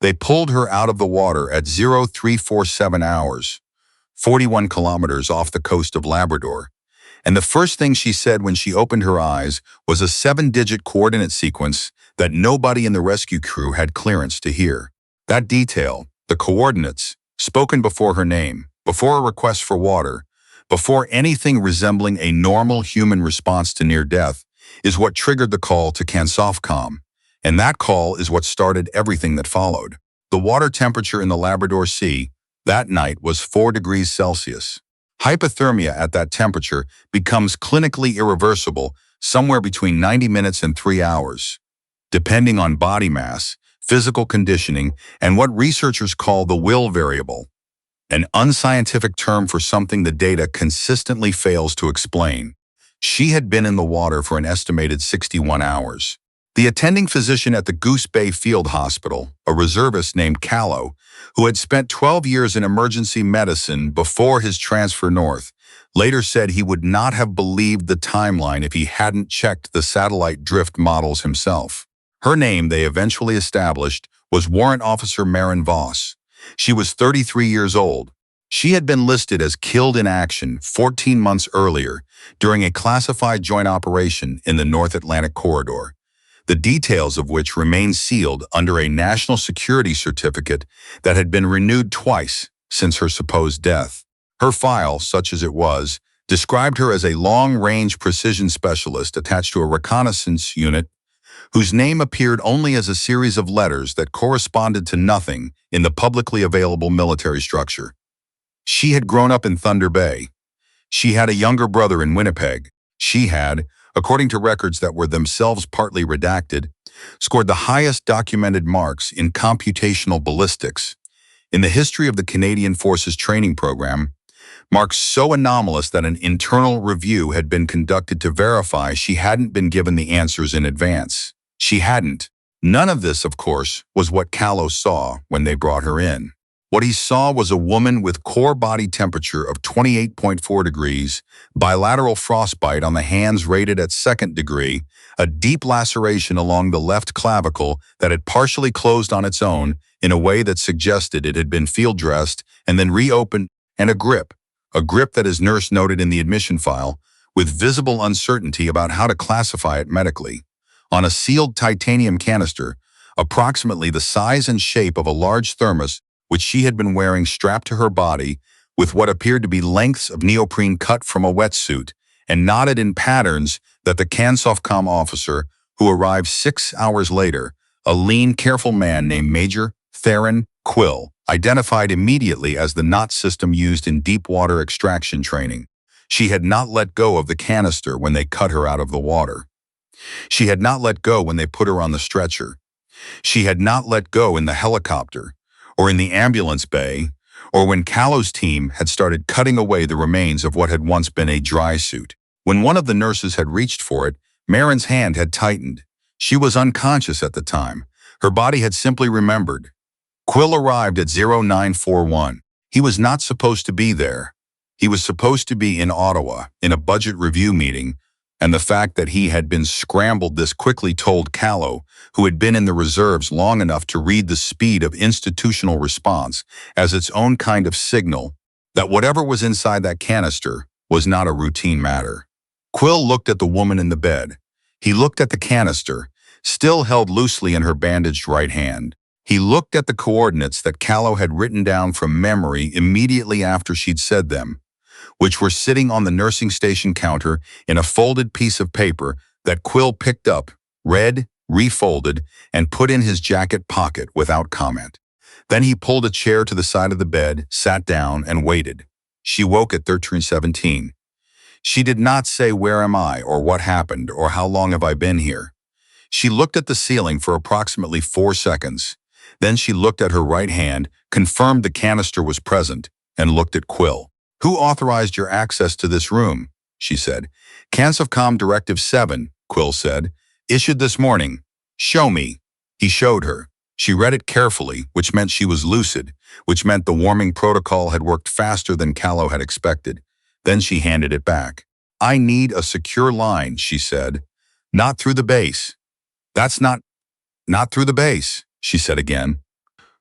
They pulled her out of the water at 0347 hours, 41 kilometers off the coast of Labrador. And the first thing she said when she opened her eyes was a 7-digit coordinate sequence that nobody in the rescue crew had clearance to hear. That detail, the coordinates, spoken before her name, before a request for water, before anything resembling a normal human response to near death, is what triggered the call to CANSOFCOM. And that call is what started everything that followed. The water temperature in the Labrador Sea that night was 4 degrees Celsius. Hypothermia at that temperature becomes clinically irreversible somewhere between 90 minutes and 3 hours, depending on body mass, physical conditioning, and what researchers call the will variable, an unscientific term for something the data consistently fails to explain. She had been in the water for an estimated 61 hours. The attending physician at the Goose Bay Field Hospital, a reservist named Callow, who had spent 12 years in emergency medicine before his transfer north, later said he would not have believed the timeline if he hadn't checked the satellite drift models himself. Her name, they eventually established, was Warrant Officer Maren Voss. She was 33 years old. She had been listed as killed in action 14 months earlier during a classified joint operation in the North Atlantic Corridor, the details of which remain sealed under a national security certificate that had been renewed twice since her supposed death. Her file, such as it was, described her as a long-range precision specialist attached to a reconnaissance unit whose name appeared only as a series of letters that corresponded to nothing in the publicly available military structure. She had grown up in Thunder Bay. She had a younger brother in Winnipeg. She had, according to records that were themselves partly redacted, scored the highest documented marks in computational ballistics. In the history of the Canadian Forces training program, marks so anomalous that an internal review had been conducted to verify she hadn't been given the answers in advance. She hadn't. None of this, of course, was what Callow saw when they brought her in. What he saw was a woman with core body temperature of 28.4 degrees, bilateral frostbite on the hands rated at 2nd degree, a deep laceration along the left clavicle that had partially closed on its own in a way that suggested it had been field dressed and then reopened, and a grip that his nurse noted in the admission file, with visible uncertainty about how to classify it medically, on a sealed titanium canister, approximately the size and shape of a large thermos, which she had been wearing strapped to her body with what appeared to be lengths of neoprene cut from a wetsuit and knotted in patterns that the CANSOFCOM officer, who arrived 6 hours later, a lean, careful man named Major Theron Quill, identified immediately as the knot system used in deep water extraction training. She had not let go of the canister when they cut her out of the water. She had not let go when they put her on the stretcher. She had not let go in the helicopter, or in the ambulance bay, or when Callow's team had started cutting away the remains of what had once been a dry suit. When one of the nurses had reached for it, Maren's hand had tightened. She was unconscious at the time. Her body had simply remembered. Quill arrived at 0941. He was not supposed to be there. He was supposed to be in Ottawa, in a budget review meeting, and the fact that he had been scrambled this quickly told Callow, who had been in the reserves long enough to read the speed of institutional response as its own kind of signal, that whatever was inside that canister was not a routine matter. Quill looked at the woman in the bed. He looked at the canister, still held loosely in her bandaged right hand. He looked at the coordinates that Callow had written down from memory immediately after she'd said them, which were sitting on the nursing station counter in a folded piece of paper that Quill picked up, read, refolded, and put in his jacket pocket without comment. Then he pulled a chair to the side of the bed, sat down, and waited. She woke at 13:17. She did not say, "Where am I?" or "What happened?" or "How long have I been here?" She looked at the ceiling for approximately 4 seconds. Then she looked at her right hand, confirmed the canister was present, and looked at Quill. "Who authorized your access to this room?" she said. "CANSOFCOM Directive 7, Quill said. "Issued this morning." "Show me." He showed her. She read it carefully, which meant she was lucid, which meant the warming protocol had worked faster than Callow had expected. Then she handed it back. "I need a secure line," she said. "Not through the base." "That's not through the base," she said again.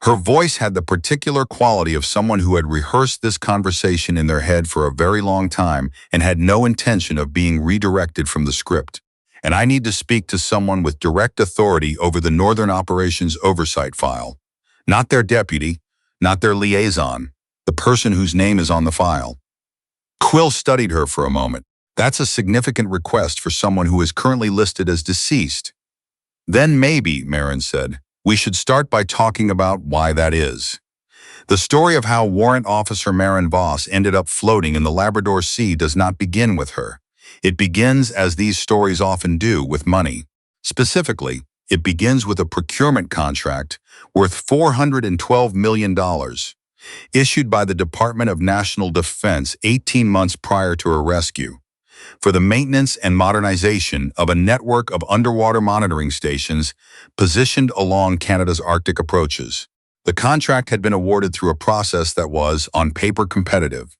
Her voice had the particular quality of someone who had rehearsed this conversation in their head for a very long time and had no intention of being redirected from the script. And I need to speak to someone with direct authority over the Northern Operations Oversight File. Not their deputy, not their liaison, the person whose name is on the file. Quill studied her for a moment. That's a significant request for someone who is currently listed as deceased. Then maybe, Maren said, we should start by talking about why that is. The story of how Warrant Officer Maren Voss ended up floating in the Labrador Sea does not begin with her. It begins, as these stories often do, with money. Specifically, it begins with a procurement contract worth $412 million, issued by the Department of National Defense 18 months prior to her rescue, for the maintenance and modernization of a network of underwater monitoring stations positioned along Canada's Arctic approaches. The contract had been awarded through a process that was, on paper, competitive.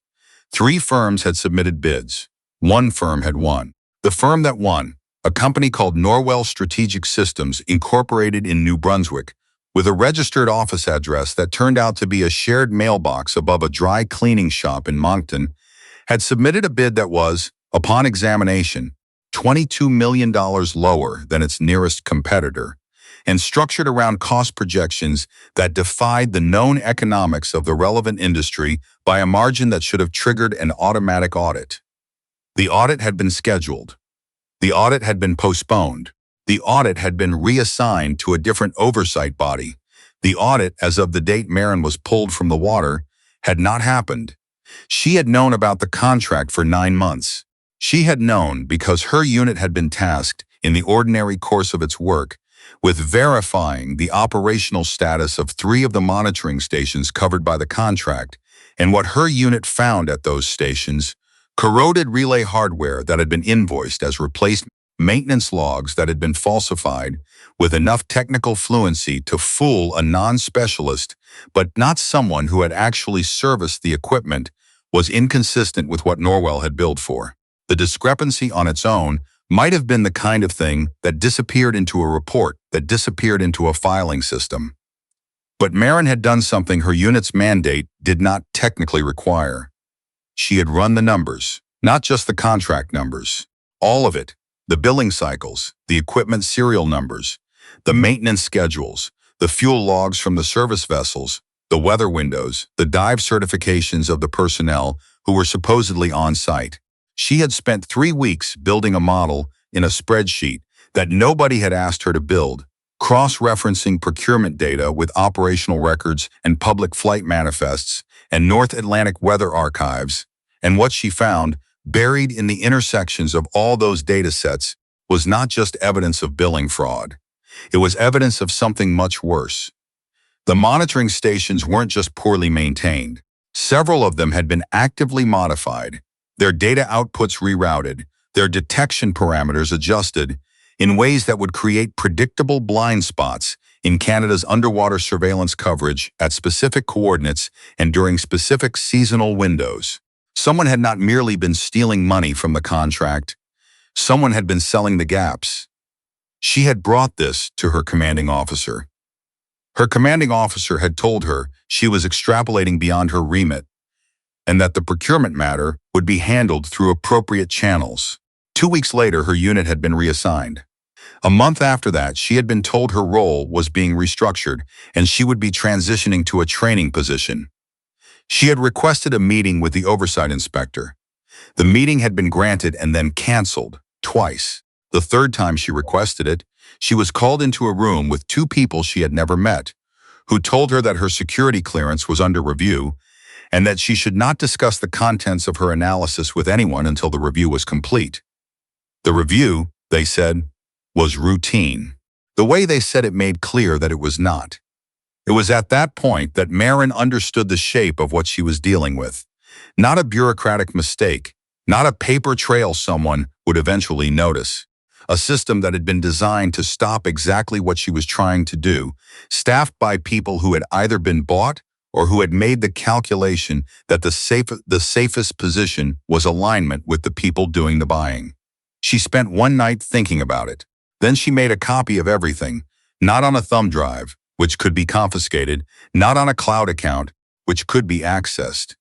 3 firms had submitted bids. 1 firm had won. The firm that won, a company called Norwell Strategic Systems Incorporated in New Brunswick, with a registered office address that turned out to be a shared mailbox above a dry cleaning shop in Moncton, had submitted a bid that was, upon examination, $22 million lower than its nearest competitor, and structured around cost projections that defied the known economics of the relevant industry by a margin that should have triggered an automatic audit. The audit had been scheduled. The audit had been postponed. The audit had been reassigned to a different oversight body. The audit, as of the date Maren was pulled from the water, had not happened. She had known about the contract for 9 months. She had known because her unit had been tasked, in the ordinary course of its work, with verifying the operational status of 3 of the monitoring stations covered by the contract, and what her unit found at those stations: corroded relay hardware that had been invoiced as replaced, maintenance logs that had been falsified with enough technical fluency to fool a non-specialist, but not someone who had actually serviced the equipment, was inconsistent with what Norwell had billed for. The discrepancy on its own might have been the kind of thing that disappeared into a report, that disappeared into a filing system. But Maren had done something her unit's mandate did not technically require. She had run the numbers, not just the contract numbers. All of it, the billing cycles, the equipment serial numbers, the maintenance schedules, the fuel logs from the service vessels, the weather windows, the dive certifications of the personnel who were supposedly on site. She had spent 3 weeks building a model in a spreadsheet that nobody had asked her to build, cross-referencing procurement data with operational records and public flight manifests and North Atlantic weather archives, and what she found, buried in the intersections of all those data sets, was not just evidence of billing fraud. It was evidence of something much worse. The monitoring stations weren't just poorly maintained. Several of them had been actively modified, their data outputs rerouted, their detection parameters adjusted in ways that would create predictable blind spots in Canada's underwater surveillance coverage at specific coordinates and during specific seasonal windows. Someone had not merely been stealing money from the contract. Someone had been selling the gaps. She had brought this to her commanding officer. Her commanding officer had told her she was extrapolating beyond her remit, and that the procurement matter would be handled through appropriate channels. 2 weeks later, her unit had been reassigned. A month after that, she had been told her role was being restructured and she would be transitioning to a training position. She had requested a meeting with the oversight inspector. The meeting had been granted and then canceled twice. The 3rd time she requested it, she was called into a room with 2 people she had never met, who told her that her security clearance was under review and that she should not discuss the contents of her analysis with anyone until the review was complete. The review, they said, was routine. The way they said it made clear that it was not. It was at that point that Maren understood the shape of what she was dealing with. Not a bureaucratic mistake, not a paper trail someone would eventually notice. A system that had been designed to stop exactly what she was trying to do, staffed by people who had either been bought or who had made the calculation that the safest position was alignment with the people doing the buying. She spent one night thinking about it. Then she made a copy of everything, not on a thumb drive, which could be confiscated, not on a cloud account, which could be accessed,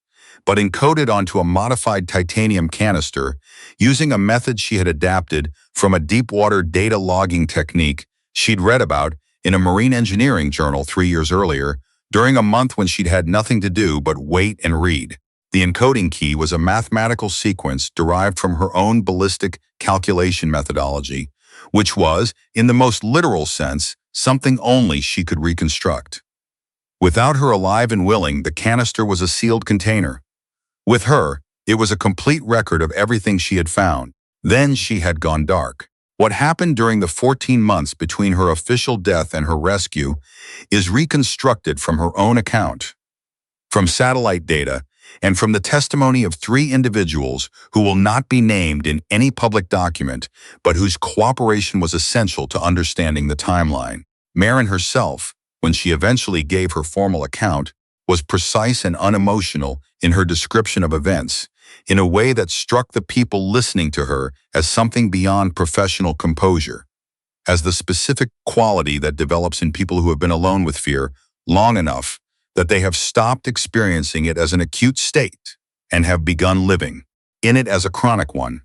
but encoded onto a modified titanium canister using a method she had adapted from a deep-water data logging technique she'd read about in a marine engineering journal 3 years earlier, during a month when she'd had nothing to do but wait and read. The encoding key was a mathematical sequence derived from her own ballistic calculation methodology, which was, in the most literal sense, something only she could reconstruct. Without her alive and willing, the canister was a sealed container. With her, it was a complete record of everything she had found. Then she had gone dark. What happened during the 14 months between her official death and her rescue is reconstructed from her own account, from satellite data, and from the testimony of 3 individuals who will not be named in any public document, but whose cooperation was essential to understanding the timeline. Maren herself, when she eventually gave her formal account, was precise and unemotional in her description of events, in a way that struck the people listening to her as something beyond professional composure, as the specific quality that develops in people who have been alone with fear long enough that they have stopped experiencing it as an acute state and have begun living in it as a chronic one.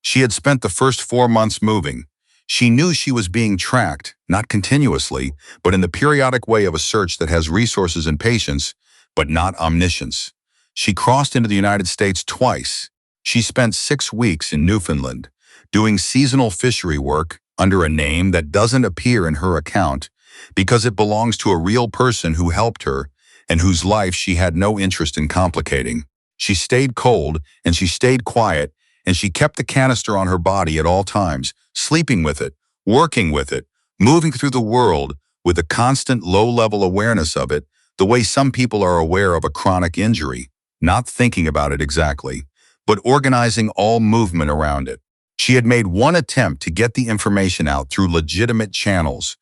She had spent the first 4 months moving. She knew she was being tracked, not continuously, but in the periodic way of a search that has resources and patience, but not omniscience. She crossed into the United States twice. She spent 6 weeks in Newfoundland, doing seasonal fishery work under a name that doesn't appear in her account because it belongs to a real person who helped her and whose life she had no interest in complicating. She stayed cold, and she stayed quiet, and she kept the canister on her body at all times, sleeping with it, working with it, moving through the world with a constant low-level awareness of it, the way some people are aware of a chronic injury, not thinking about it exactly, but organizing all movement around it. She had made one attempt to get the information out through legitimate channels,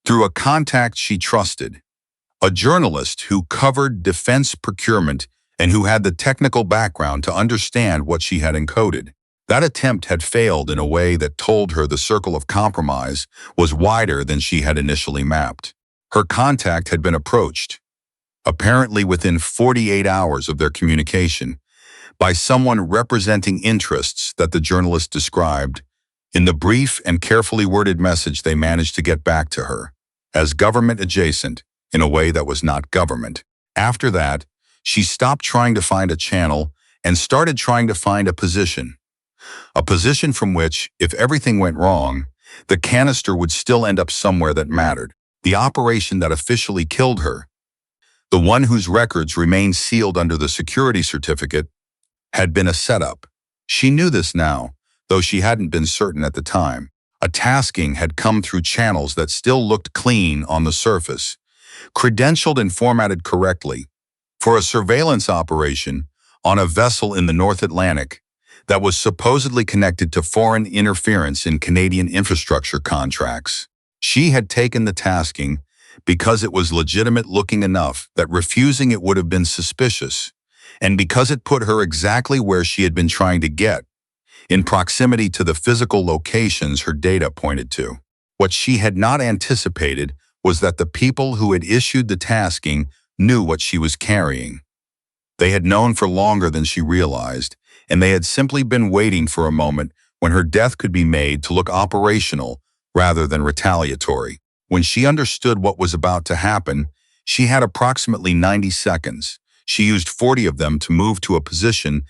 through a contact she trusted, a journalist who covered defense procurement and who had the technical background to understand what she had encoded. That attempt had failed in a way that told her the circle of compromise was wider than she had initially mapped. Her contact had been approached, apparently within 48 hours of their communication, by someone representing interests that the journalist described in the brief and carefully worded message they managed to get back to her, as government adjacent in a way that was not government. After that, she stopped trying to find a channel and started trying to find a position from which, if everything went wrong, the canister would still end up somewhere that mattered. The operation that officially killed her, the one whose records remained sealed under the security certificate, had been a setup. She knew this now, though she hadn't been certain at the time. A tasking had come through channels that still looked clean on the surface, credentialed and formatted correctly, for a surveillance operation on a vessel in the North Atlantic that was supposedly connected to foreign interference in Canadian infrastructure contracts. She had taken the tasking because it was legitimate looking enough that refusing it would have been suspicious, and because it put her exactly where she had been trying to get, in proximity to the physical locations her data pointed to. What she had not anticipated was that the people who had issued the tasking knew what she was carrying. They had known for longer than she realized, and they had simply been waiting for a moment when her death could be made to look operational rather than retaliatory. When she understood what was about to happen, she had approximately 90 seconds. She used 40 of them to move to a position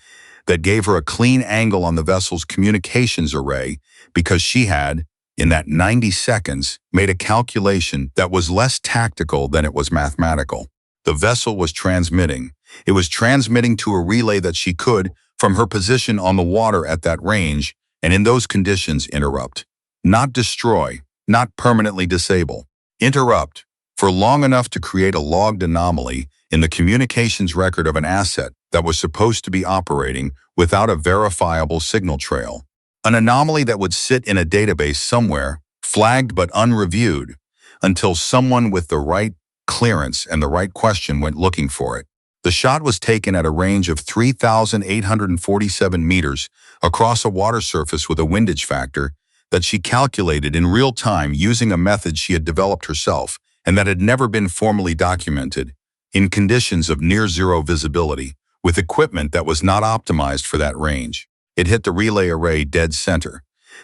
that gave her a clean angle on the vessel's communications array because she had, in that 90 seconds, made a calculation that was less tactical than it was mathematical. The vessel was transmitting. It was transmitting to a relay that she could, from her position on the water at that range, and in those conditions, interrupt. Not destroy, not permanently disable. Interrupt, for long enough to create a logged anomaly in the communications record of an asset that was supposed to be operating without a verifiable signal trail. An anomaly that would sit in a database somewhere, flagged but unreviewed, until someone with the right clearance and the right question went looking for it. The shot was taken at a range of 3,847 meters across a water surface with a windage factor that she calculated in real time using a method she had developed herself and that had never been formally documented, in conditions of near-zero visibility, with equipment that was not optimized for that range. It hit the relay array dead center.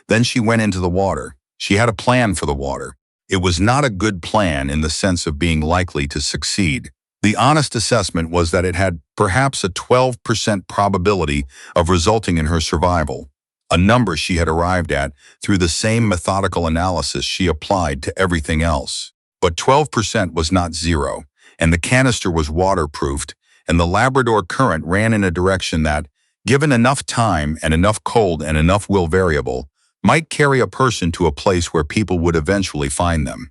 Then she went into the water. She had a plan for the water. It was not a good plan in the sense of being likely to succeed. The honest assessment was that it had perhaps a 12% probability of resulting in her survival, a number she had arrived at through the same methodical analysis she applied to everything else. But 12% was not zero, and the canister was waterproofed, and the Labrador current ran in a direction that, given enough time and enough cold and enough will variable, might carry a person to a place where people would eventually find them.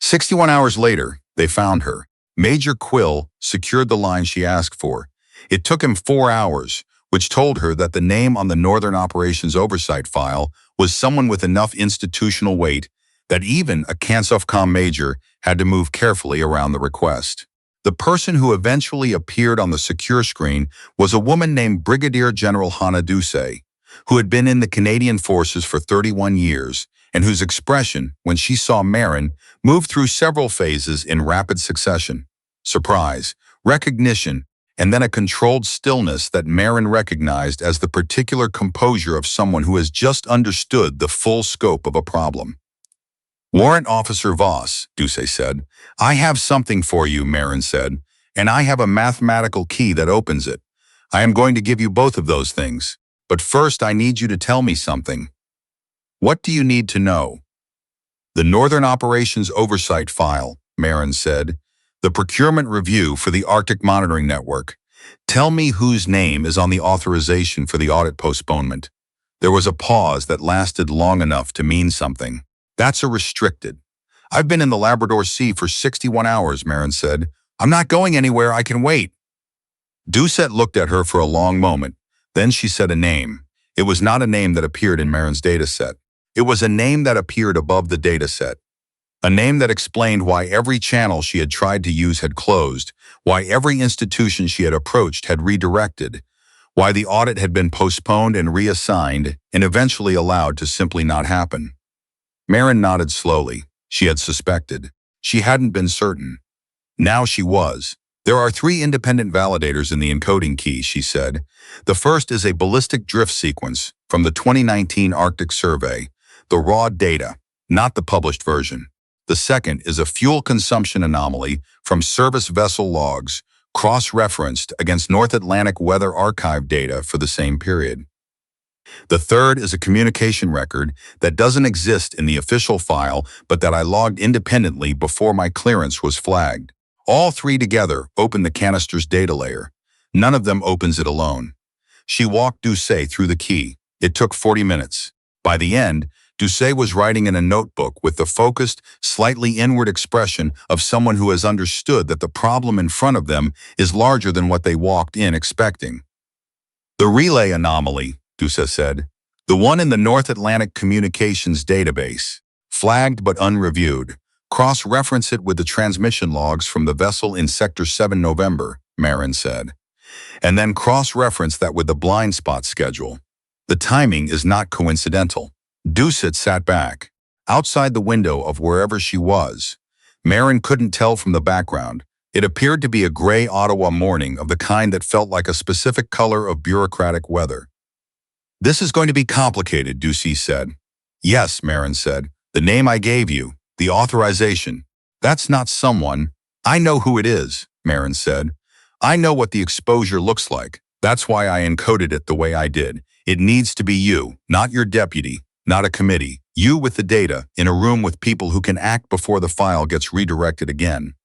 61 hours later, they found her. Major Quill secured the line she asked for. It took him 4 hours, which told her that the name on the Northern Operations Oversight file was someone with enough institutional weight that even a CANSOFCOM major had to move carefully around the request. The person who eventually appeared on the secure screen was a woman named Brigadier General Hannah Doucet, who had been in the Canadian Forces for 31 years, and whose expression, when she saw Maren, moved through several phases in rapid succession: surprise, recognition, and then a controlled stillness that Maren recognized as the particular composure of someone who has just understood the full scope of a problem. "Warrant Officer Voss," Doucet said. "I have something for you," Maren said, "and I have a mathematical key that opens it. I am going to give you both of those things. But first I need you to tell me something." "What do you need to know?" "The Northern Operations Oversight File," Maren said. "The procurement review for the Arctic Monitoring Network. Tell me whose name is on the authorization for the audit postponement." There was a pause that lasted long enough to mean something. "That's a restricted." "I've been in the Labrador Sea for 61 hours, Maren said. "I'm not going anywhere, I can wait." Doucet looked at her for a long moment. Then she said a name. It was not a name that appeared in Maren's dataset. It was a name that appeared above the dataset. A name that explained why every channel she had tried to use had closed, why every institution she had approached had redirected, why the audit had been postponed and reassigned and eventually allowed to simply not happen. Maren nodded slowly. She had suspected. She hadn't been certain. Now she was. "There are 3 independent validators in the encoding key," she said. "The first is a ballistic drift sequence from the 2019 Arctic Survey, the raw data, not the published version. The second is a fuel consumption anomaly from service vessel logs, cross-referenced against North Atlantic Weather Archive data for the same period. The third is a communication record that doesn't exist in the official file but that I logged independently before my clearance was flagged. All 3 together open the canister's data layer. None of them opens it alone." She walked Doucet through the key. It took 40 minutes. By the end, Doucet was writing in a notebook with the focused, slightly inward expression of someone who has understood that the problem in front of them is larger than what they walked in expecting. "The relay anomaly," Doucet said. "The one in the North Atlantic Communications Database. Flagged but unreviewed. Cross-reference it with the transmission logs from the vessel in Sector 7 November, Maren said. And then cross-reference that with the blind spot schedule. The timing is not coincidental." Doucet sat back. Outside the window of wherever she was, Maren couldn't tell from the background. It appeared to be a gray Ottawa morning of the kind that felt like a specific color of bureaucratic weather. "This is going to be complicated," Doucet said. "Yes," Maren said. "The name I gave you, the authorization. That's not someone. I know who it is," Maren said. "I know what the exposure looks like. That's why I encoded it the way I did. It needs to be you, not your deputy, not a committee. You with the data, in a room with people who can act before the file gets redirected again."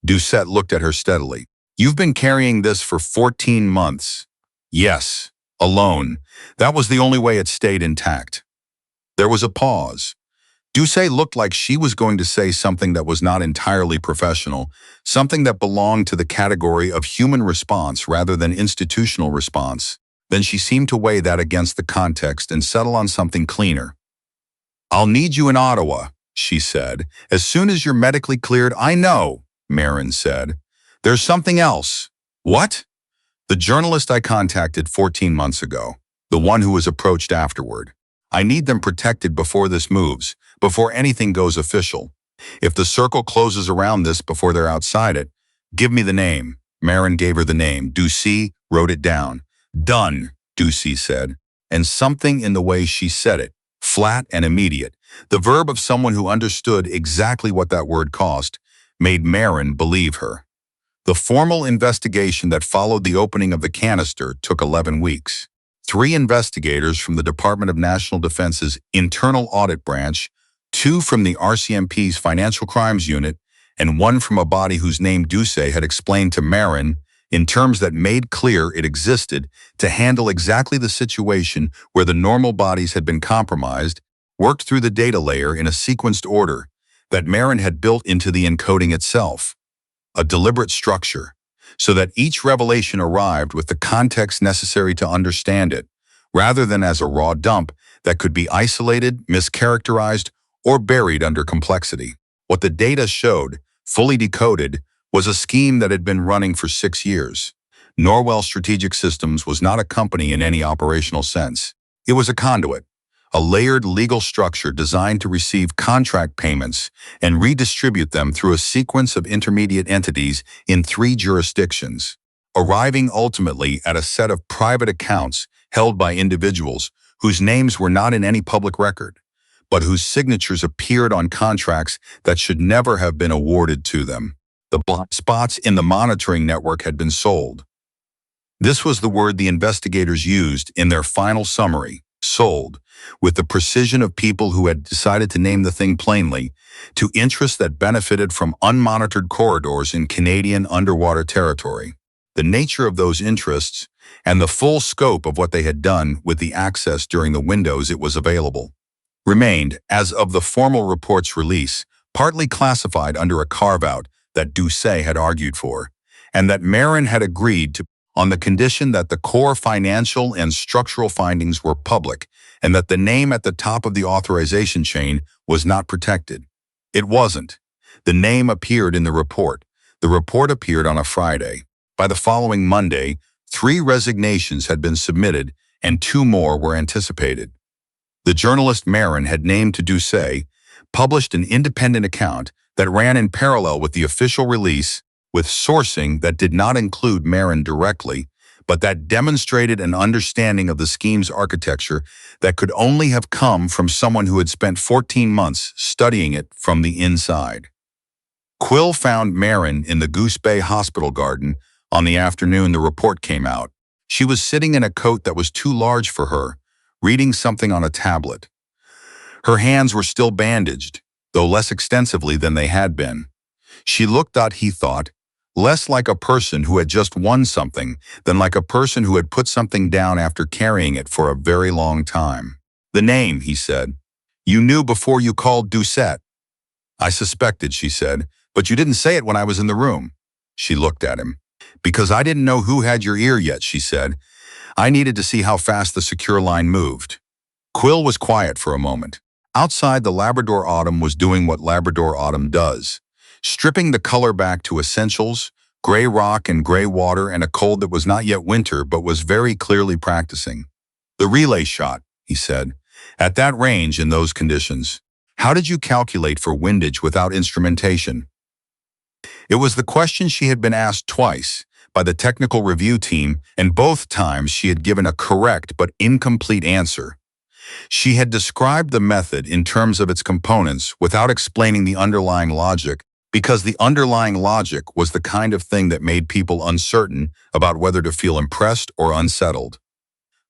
Doucet looked at her steadily. "You've been carrying this for 14 months. "Yes, alone. That was the only way it stayed intact." There was a pause. Doucet looked like she was going to say something that was not entirely professional, something that belonged to the category of human response rather than institutional response. Then she seemed to weigh that against the context and settle on something cleaner. "I'll need you in Ottawa," she said. "As soon as you're medically cleared." "I know," Maren said. "There's something else." "What?" "The journalist I contacted 14 months ago, the one who was approached afterward. I need them protected before this moves, before anything goes official. If the circle closes around this before they're outside it, give me the name. Maren gave her the name. Ducey wrote it down. Done, Ducey said. And something in the way she said it, flat and immediate, the verb of someone who understood exactly what that word cost, made Maren believe her. The formal investigation that followed the opening of the canister took 11 weeks. 3 investigators from the Department of National Defense's Internal Audit Branch, 2 from the RCMP's Financial Crimes Unit, and 1 from a body whose name Ducey had explained to Maren in terms that made clear it existed to handle exactly the situation where the normal bodies had been compromised, worked through the data layer in a sequenced order that Maren had built into the encoding itself, a deliberate structure, so that each revelation arrived with the context necessary to understand it, rather than as a raw dump that could be isolated, mischaracterized, or buried under complexity. What the data showed, fully decoded, was a scheme that had been running for 6 years. Norwell Strategic Systems was not a company in any operational sense. It was a conduit, a layered legal structure designed to receive contract payments and redistribute them through a sequence of intermediate entities in 3 jurisdictions, arriving ultimately at a set of private accounts held by individuals whose names were not in any public record, but whose signatures appeared on contracts that should never have been awarded to them. The blind spots in the monitoring network had been sold. This was the word the investigators used in their final summary, sold, with the precision of people who had decided to name the thing plainly, to interests that benefited from unmonitored corridors in Canadian underwater territory. The nature of those interests and the full scope of what they had done with the access during the windows it was available remained, as of the formal report's release, partly classified under a carve-out that Ducey had argued for, and that Maren had agreed to on the condition that the core financial and structural findings were public and that the name at the top of the authorization chain was not protected. It wasn't. The name appeared in the report. The report appeared on a Friday. By the following Monday, 3 resignations had been submitted and 2 more were anticipated. The journalist Maren had named to Ducey published an independent account that ran in parallel with the official release, with sourcing that did not include Maren directly, but that demonstrated an understanding of the scheme's architecture that could only have come from someone who had spent 14 months studying it from the inside. Quill found Maren in the Goose Bay Hospital garden on the afternoon the report came out. She was sitting in a coat that was too large for her, reading something on a tablet. Her hands were still bandaged, though less extensively than they had been. She looked, he thought, less like a person who had just won something than like a person who had put something down after carrying it for a very long time. The name, he said. You knew before you called Doucette. I suspected, she said, but you didn't say it when I was in the room. She looked at him. Because I didn't know who had your ear yet, she said. I needed to see how fast the secure line moved. Quill was quiet for a moment. Outside, the Labrador autumn was doing what Labrador autumn does, stripping the color back to essentials, gray rock and gray water and a cold that was not yet winter but was very clearly practicing. The relay shot, he said, at that range in those conditions. How did you calculate for windage without instrumentation? It was the question she had been asked twice by the technical review team, and both times she had given a correct but incomplete answer. She had described the method in terms of its components without explaining the underlying logic, because the underlying logic was the kind of thing that made people uncertain about whether to feel impressed or unsettled.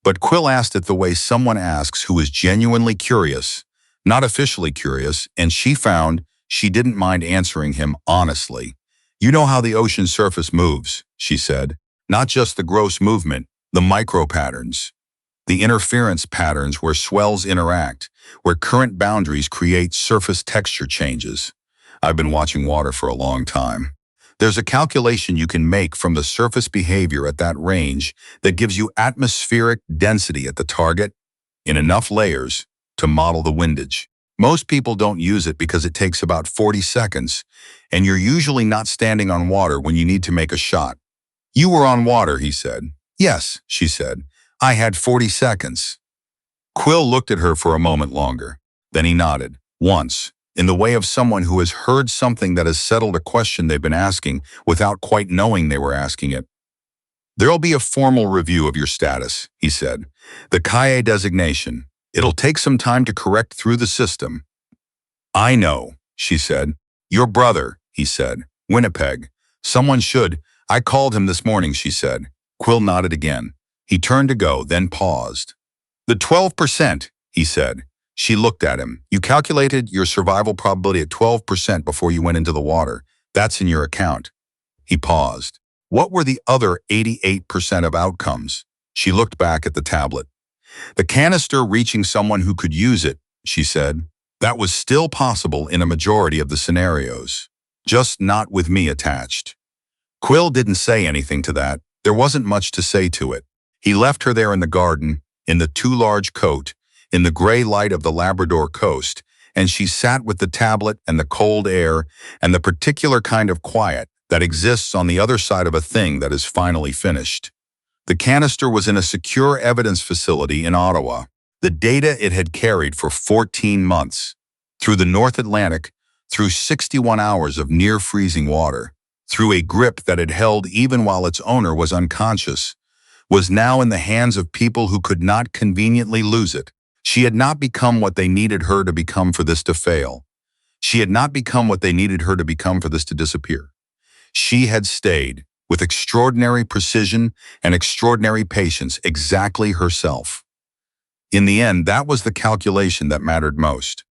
But Quill asked it the way someone asks who is genuinely curious, not officially curious, and she found she didn't mind answering him honestly. You know how the ocean surface moves, she said. Not just the gross movement, the micro patterns. The interference patterns where swells interact, where current boundaries create surface texture changes. I've been watching water for a long time. There's a calculation you can make from the surface behavior at that range that gives you atmospheric density at the target in enough layers to model the windage. Most people don't use it because it takes about 40 seconds, and you're usually not standing on water when you need to make a shot. You were on water, he said. Yes, she said. I had 40 seconds. Quill looked at her for a moment longer. Then he nodded. Once. in the way of someone who has heard something that has settled a question they've been asking without quite knowing they were asking it. "There'll be a formal review of your status," he said. "The CAE designation. It'll take some time to correct through the system." "I know," she said. "Your brother," he said. "Winnipeg. Someone should. I called him this morning," she said. Quill nodded again. He turned to go, then paused. "The 12%, he said. She looked at him. "You calculated your survival probability at 12% before you went into the water. That's in your account." He paused. "What were the other 88% of outcomes?" She looked back at the tablet. "The canister reaching someone who could use it," she said. "That was still possible in a majority of the scenarios. Just not with me attached." Quill didn't say anything to that. There wasn't much to say to it. He left her there in the garden, in the too large coat, in the gray light of the Labrador coast, and she sat with the tablet and the cold air and the particular kind of quiet that exists on the other side of a thing that is finally finished. The canister was in a secure evidence facility in Ottawa. The data it had carried for 14 months, through the North Atlantic, through 61 hours of near-freezing water, through a grip that it held even while its owner was unconscious, was now in the hands of people who could not conveniently lose it. She had not become what they needed her to become for this to fail. She had not become what they needed her to become for this to disappear. She had stayed, with extraordinary precision and extraordinary patience, exactly herself. In the end, that was the calculation that mattered most.